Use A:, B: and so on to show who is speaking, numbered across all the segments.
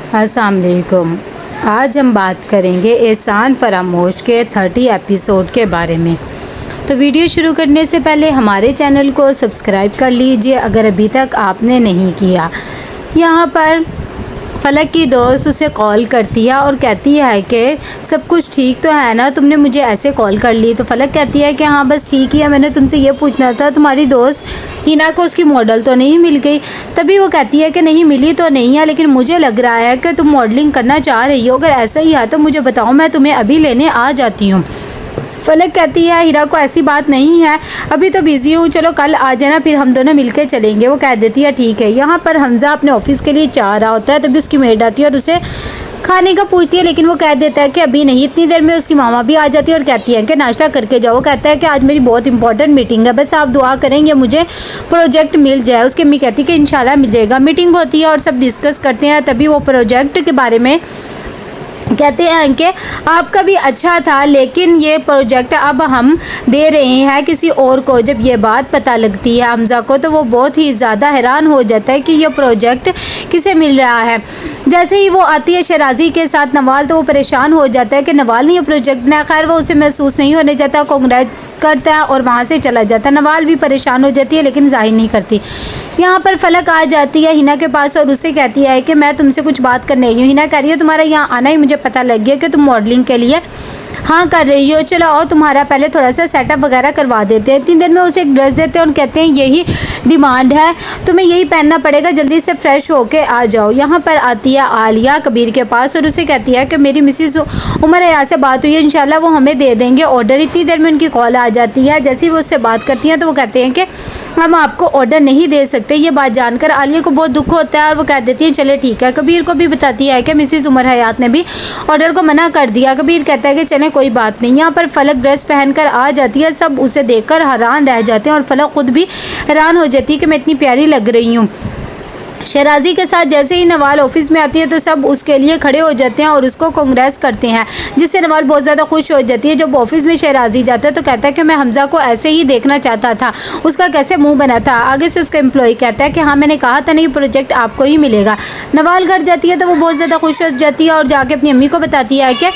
A: अस्सलाम वालेकुम। आज हम बात करेंगे एहसान फरामोश के 30 एपिसोड के बारे में। तो वीडियो शुरू करने से पहले हमारे चैनल को सब्सक्राइब कर लीजिए अगर अभी तक आपने नहीं किया। यहाँ पर फ़लक की दोस्त उसे कॉल करती है और कहती है कि सब कुछ ठीक तो है ना, तुमने मुझे ऐसे कॉल कर ली। तो फ़लक कहती है कि हाँ बस ठीक ही है, मैंने तुमसे ये पूछना था तुम्हारी दोस्त हिना को उसकी मॉडल तो नहीं मिल गई। तभी वो कहती है कि नहीं मिली तो नहीं है, लेकिन मुझे लग रहा है कि तुम मॉडलिंग करना चाह रही हो। अगर ऐसा ही है तो मुझे बताओ, मैं तुम्हें अभी लेने आ जाती हूँ। फ़लक कहती है हिना को ऐसी बात नहीं है, अभी तो बिज़ी हूँ, चलो कल आ जाना, फिर हम दोनों मिलकर चलेंगे। वो कह देती है ठीक है। यहाँ पर हमज़ा अपने ऑफिस के लिए चाह रहा होता है, तभी उसकी मेड आती है और उसे खाने का पूछती है, लेकिन वो कह देता है कि अभी नहीं। इतनी देर में उसकी मामा भी आ जाती है और कहती है कि नाश्ता करके जाओ। वो कहता है कि आज मेरी बहुत इंपॉर्टेंट मीटिंग है, बस आप दुआ करेंगे मुझे प्रोजेक्ट मिल जाए। उसकी अम्मी कहती है कि इंशाल्लाह मिल जाएगा। मीटिंग होती है और सब डिस्कस करते हैं, तभी वो प्रोजेक्ट के बारे में कहते हैं कि आपका भी अच्छा था, लेकिन ये प्रोजेक्ट अब हम दे रहे हैं किसी और को। जब ये बात पता लगती है हमज़ा को तो वो बहुत ही ज़्यादा हैरान हो जाता है कि ये प्रोजेक्ट किसे मिल रहा है। जैसे ही वो आती है शराजी के साथ नवाल, तो वो परेशान हो जाता है कि नवाल ने ये प्रोजेक्ट ना। खैर वो उसे महसूस नहीं होने जाता, कांग्रेस करता है और वहाँ से चला जाता है। नवाल भी परेशान हो जाती है लेकिन जाहिर नहीं करती। यहाँ पर फ़लक आ जाती है हिना के पास और उससे कहती है कि मैं तुमसे कुछ बात करने आई हूँ। हिना कह रही है तुम्हारा यहाँ आना ही मुझे पता लग गया कि तुम मॉडलिंग के लिए हाँ कर रही हो, चलो आओ तुम्हारा पहले थोड़ा सा सेटअप वगैरह करवा देते हैं। इतनी देर में उसे एक ड्रेस देते हैं और कहते हैं यही डिमांड है, तुम्हें यही पहनना पड़ेगा, जल्दी से फ्रेश होके आ जाओ। यहाँ पर आती है आलिया कबीर के पास और उसे कहती है कि मेरी मिसिस उमर हयात से बात हुई है, इंशाल्लाह वो हमें दे देंगे ऑर्डर। इतनी देर में उनकी कॉल आ जाती है। जैसे ही वो उससे बात करती हैं तो वो कहते हैं कि हम आपको ऑर्डर नहीं दे सकते। ये बात जानकर आलिया को बहुत दुख होता है और वो कह देती है चले ठीक है। कबीर को भी बताती है कि मिसिस उमर हयात ने भी ऑर्डर को मना कर दिया। कबीर कहता है कि चलें कोई बात नहीं। यहाँ पर फ़लक ड्रेस पहनकर आ जाती है, सब उसे देखकर हैरान रह जाते हैं और फ़लक खुद भी हैरान हो जाती है कि मैं इतनी प्यारी लग रही हूँ। शराजी के साथ जैसे ही नवाल ऑफिस में आती है तो सब उसके लिए खड़े हो जाते हैं और उसको कांग्रेस करते हैं, जिससे नवाल बहुत ज़्यादा खुश हो जाती है। जब ऑफिस में शराजी जाता है तो कहता है कि मैं हमज़ा को ऐसे ही देखना चाहता था, उसका कैसे मुंह बना था। आगे से उसका एम्प्लॉय कहता है कि हाँ मैंने कहा था नहीं प्रोजेक्ट आपको ही मिलेगा। नवाल घर जाती है तो वो बहुत ज़्यादा खुश हो जाती है और जाके अपनी अम्मी को बताती है कि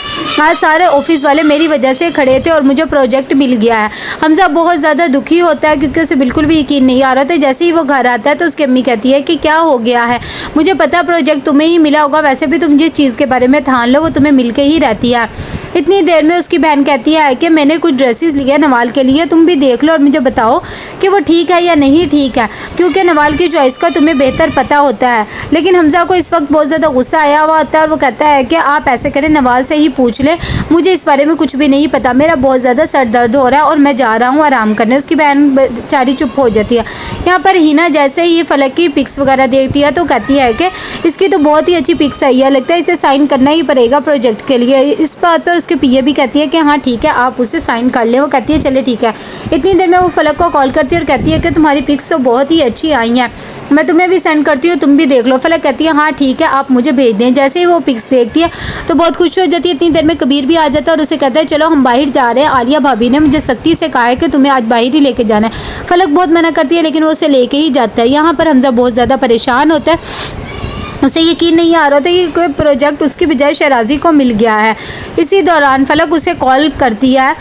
A: आज सारे ऑफिस वाले मेरी वजह से खड़े थे और मुझे प्रोजेक्ट मिल गया है। हमज़ा बहुत ज़्यादा दुखी होता है क्योंकि उसे बिल्कुल भी यकीन नहीं आ रहा था। जैसे ही वो घर आता है तो उसकी अम्मी कहती है कि क्या हो गया है, मुझे पता प्रोजेक्ट तुम्हें ही मिला होगा, वैसे भी तुम जिस चीज़ के बारे में ठान लो वो तुम्हें मिल के ही रहती है। इतनी देर में उसकी बहन कहती है कि मैंने कुछ ड्रेसेस लिए नवाल के लिए, तुम भी देख लो और मुझे बताओ कि वो ठीक है या नहीं ठीक है, क्योंकि नवाल की चॉइस का तुम्हें बेहतर पता होता है। लेकिन हमज़ा को इस वक्त बहुत ज़्यादा गुस्सा आया हुआ होता है और वो कहता है कि आप ऐसे करें नवाल से ही पूछ ले, मुझे इस बारे में कुछ भी नहीं पता, मेरा बहुत ज़्यादा सर दर्द हो रहा है और मैं जा रहा हूँ आराम करने। उसकी बहन बेचारी चुप हो जाती है। यहाँ पर हिना जैसे ही फ़लक की पिक्स वगैरह देखती है तो कहती है कि इसकी तो बहुत ही अच्छी पिक्स आई है, लगता है इसे साइन करना ही पड़ेगा प्रोजेक्ट के लिए। इस बात पर उसके पीए भी कहती है कि हाँ ठीक है आप उसे साइन कर लें। वो कहती है चले ठीक है। इतनी देर में वो फ़लक को कॉल करती है और कहती है कि तुम्हारी पिक्स तो बहुत ही अच्छी आई हैं, मैं तुम्हें भी सेंड करती हूँ, तुम भी देख लो। फ़लक कहती है हाँ ठीक है आप मुझे भेज दें। जैसे ही वो पिक्स देखती है तो बहुत खुश हो जाती है। इतनी देर में कबीर भी आ जाता है और उसे कहता है चलो हम बाहर जा रहे हैं, आलिया भाभी ने मुझे सख्ती से कहा है कि तुम्हें आज बाहर ही लेके जाना है। फ़लक बहुत मना करती है लेकिन वो उसे लेके ही जाता है। यहाँ पर हमज़ा बहुत ज़्यादा परेशान होता है, उसे यकीन नहीं आ रहा था कि कोई प्रोजेक्ट उसकी बजाय शराजी को मिल गया है। इसी दौरान फ़लक उसे कॉल करती है,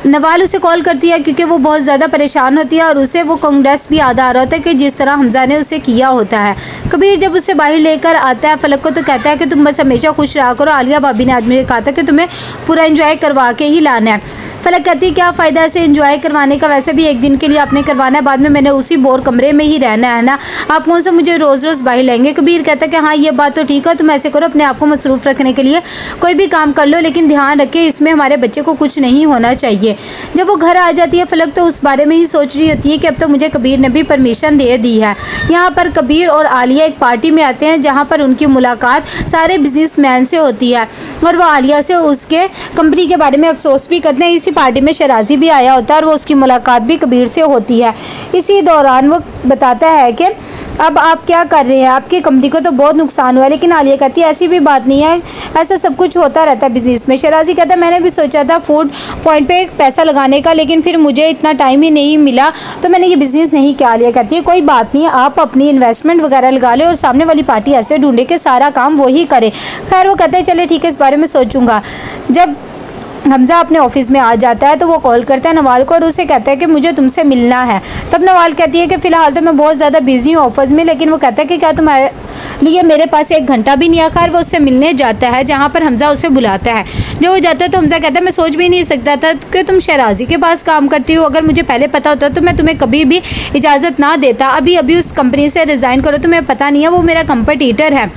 A: नवाल उसे कॉल करती है क्योंकि वो बहुत ज़्यादा परेशान होती है और उसे वो कांग्रेस भी याद आ रहा होता है कि जिस तरह हमज़ा ने उसे किया होता है। कबीर जब उसे बाहर लेकर आता है फ़लक को तो कहता है कि तुम बस हमेशा खुश रहा करो, आलिया भाभी ने आज मुझे कहा था कि तुम्हें पूरा एंजॉय करवा के ही लाना है। फ़लक कहती है क्या फ़ायदा ऐसे एंजॉय करवाने का, वैसे भी एक दिन के लिए आपने करवाना है, बाद में मैंने उसी बोर कमरे में ही रहना है ना, आप कौन सा मुझे रोज़ रोज़ बाहर लेंगे। कबीर कहता है कि हाँ ये बात तो ठीक है, तुम ऐसे करो अपने आप को मसरूफ़ रखने के लिए कोई भी काम कर लो, लेकिन ध्यान रखें इसमें हमारे बच्चे को कुछ नहीं होना चाहिए। जब वो घर आ जाती है फ़लक तो उस बारे में ही सोच रही होती है कि अब तो मुझे कबीर ने भी परमिशन दे दी है। यहाँ पर कबीर और आलिया एक पार्टी में आते हैं जहाँ पर उनकी मुलाकात सारे बिजनेसमैन से होती है और वो आलिया से उसके कंपनी के बारे में अफसोस भी करते हैं। इसी पार्टी में शराजी भी आया होता है और वो उसकी मुलाकात भी कबीर से होती है। इसी दौरान वो बताता है कि अब आप क्या कर रहे हैं, आपकी कंपनी को तो बहुत नुकसान हुआ। लेकिन आलिया कहती है ऐसी भी बात नहीं है, ऐसा सब कुछ होता रहता है बिज़नेस में। शराजी कहता है मैंने भी सोचा था फूड पॉइंट पे पैसा लगाने का, लेकिन फिर मुझे इतना टाइम ही नहीं मिला तो मैंने ये बिज़नेस नहीं किया। आलिया कहती है कोई बात नहीं, आप अपनी इन्वेस्टमेंट वगैरह लगा ले और सामने वाली पार्टी ऐसे ढूंढे कि सारा काम वही करे। खैर वो कहते हैं चले ठीक है, इस बारे में सोचूंगा। जब हमज़ा अपने ऑफिस में आ जाता है तो वो कॉल करता है नवाल को और उसे कहता है कि मुझे तुमसे मिलना है। तब नवाल कहती है कि फ़िलहाल तो मैं बहुत ज़्यादा बिज़ी हूँ ऑफिस में, लेकिन वो कहता है कि क्या तुम्हारे लिए मेरे पास 1 घंटा भी नहीं है। खैर वो उससे मिलने जाता है जहाँ पर हमज़ा उसे बुलाता है। जब वो जाता है तो हमज़ा कहता है मैं सोच भी नहीं सकता था कि तुम शराजी के पास काम करती हो, अगर मुझे पहले पता होता तो मैं तुम्हें कभी भी इजाज़त ना देता। अभी अभी उस कंपनी से रिज़ाइन करो, तुम्हें पता नहीं है वो मेरा कंपटीटर है।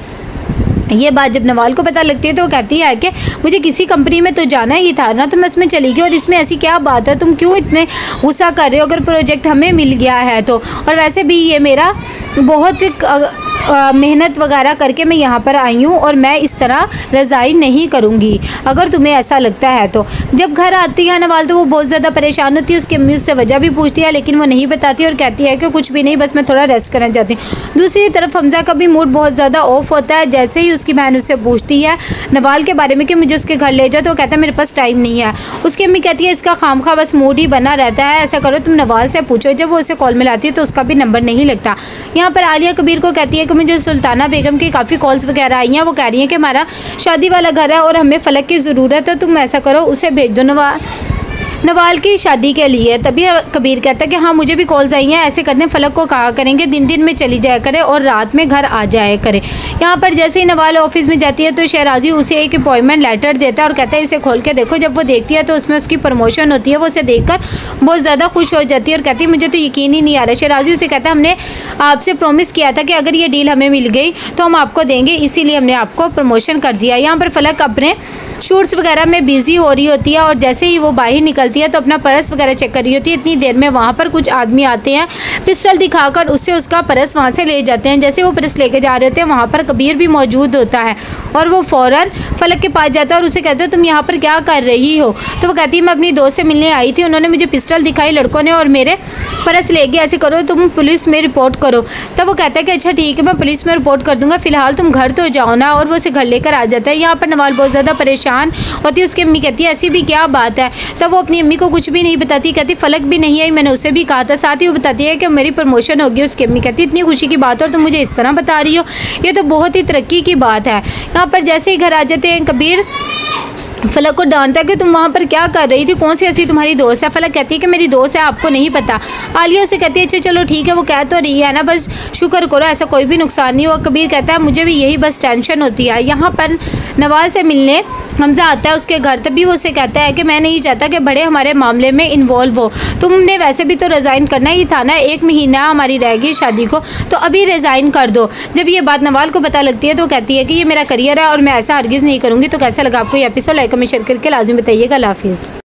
A: ये बात जब नवाल को पता लगती है तो वो कहती है कि मुझे किसी कंपनी में तो जाना ही था ना, तो मैं उसमें चली गई और इसमें ऐसी क्या बात है, तुम क्यों इतने गुस्सा कर रहे हो अगर प्रोजेक्ट हमें मिल गया है तो। और वैसे भी ये मेरा बहुत मेहनत वगैरह करके मैं यहाँ पर आई हूँ और मैं इस तरह रिज़ाइन नहीं करूँगी अगर तुम्हें ऐसा लगता है तो। जब घर आती है नवाल तो वो बहुत ज़्यादा परेशान होती है। उसकी अम्मी उससे वजह भी पूछती है लेकिन वो नहीं बताती और कहती है कि कुछ भी नहीं, बस मैं थोड़ा रेस्ट करना चाहती हूँ। दूसरी तरफ हमज़ा का भी मूड बहुत ज़्यादा ऑफ होता है। जैसे ही उसकी बहन उससे पूछती है नवाल के बारे में कि मुझे उसके घर ले जाओ, तो वो कहता है मेरे पास टाइम नहीं है। उसकी अम्मी कहती है इसका खामखा बस मूड ही बना रहता है, ऐसा करो तुम नवाल से पूछो। जब वो उसे कॉल मिलाती है तो उसका भी नंबर नहीं लगता। यहाँ पर आलिया कबीर को कहती है कि मुझे सुल्ताना बेगम की काफ़ी कॉल्स वगैरह आई हैं, वो कह रही हैं कि हमारा शादी वाला घर है और हमें फ़लक की ज़रूरत है, तुम ऐसा करो उसे भेज दो नवाल की शादी के लिए। तभी कबीर कहता है कि हाँ मुझे भी कॉल्स आई हैं, ऐसे करने फ़लक को कहा करेंगे दिन दिन में चली जाया करे और रात में घर आ जाया करे। यहाँ पर जैसे ही नवाल ऑफिस में जाती है तो शहराजी उसे एक अपॉइंटमेंट लेटर देता है और कहता है इसे खोल के देखो। जब वो देखती है तो उसमें उसकी प्रमोशन होती है। वो उसे देखकर बहुत ज़्यादा खुश हो जाती है और कहती है मुझे तो यकीन ही नहीं आ रहा। शहराजी उसे कहता है हमने आपसे प्रॉमिस किया था कि अगर ये डील हमें मिल गई तो हम आपको देंगे, इसीलिए हमने आपको प्रमोशन कर दिया। यहाँ पर फ़लक अपने शूट्स वगैरह में बिज़ी हो रही होती है और जैसे ही वो बाहर निकलती है तो अपना पर्स वगैरह चेक कर रही होती है। इतनी देर में वहाँ पर कुछ आदमी आते हैं, पिस्टल दिखाकर उससे उसका पर्स वहाँ से ले जाते हैं। जैसे वो पर्स लेके जा रहे होते हैं वहाँ पर कबीर भी मौजूद होता है और वो फ़ौरन फ़लक के पास जाता है और उसे कहता है तुम यहाँ पर क्या कर रही हो। तो वो कहती है मैं अपनी दोस्त से मिलने आई थी, उन्होंने मुझे पिस्टल दिखाई लड़कों ने और मेरे पर्स ले गए, ऐसे करो तुम पुलिस में रिपोर्ट करो। तब वो कहता है कि अच्छा ठीक है मैं पुलिस में रिपोर्ट कर दूँगा, फ़िलहाल तुम घर तो जाओ ना। और वो उसे घर लेकर आ जाता है। यहाँ पर नवाल बहुत ज़्यादा परेशान होती है। उसकी अम्मी कहती है ऐसी भी क्या बात है। तब वो अपनी अम्मी को कुछ भी नहीं बताती, कहती फ़लक भी नहीं आई, मैंने उसे भी कहा था। साथ ही वो बताती है कि मेरी प्रमोशन होगी। उसकी अम्मी कहती है इतनी खुशी की बात और तुम मुझे इस तरह बता रही हो, ये तो बहुत ही तरक्की की बात है। यहाँ पर जैसे ही घर आ जाते हैं कबीर फ़लक को डांटता है कि तुम वहाँ पर क्या कर रही थी, कौन सी ऐसी तुम्हारी दोस्त है। फ़लक कहती है कि मेरी दोस्त है, आपको नहीं पता। आलिया उसे कहती है अच्छा चलो ठीक है, वो कह तो रही है ना, बस शुक्र करो ऐसा कोई भी नुकसान नहीं हुआ। कबीर कहता है मुझे भी यही बस टेंशन होती है। यहाँ पर नवाल से मिलने हमज़ा आता है उसके घर। तभी वो उसे कहता है कि मैं नहीं चाहता कि बड़े हमारे मामले में इन्वॉल्व हो, तुमने वैसे भी तो रिज़ाइन करना ही था ना, 1 महीना हमारी रह गई शादी को, तो अभी रिज़ाइन कर दो। जब ये बात नवाल को पता लगती है तो कहती है कि ये मेरा करियर है और मैं ऐसा हरगिज़ नहीं करूँगी। तो कैसा लगा आपको ये एपिसोड, लाइक कमेंट शेयर करके लाजमी बताइएगा। अल्लाह हाफिज़।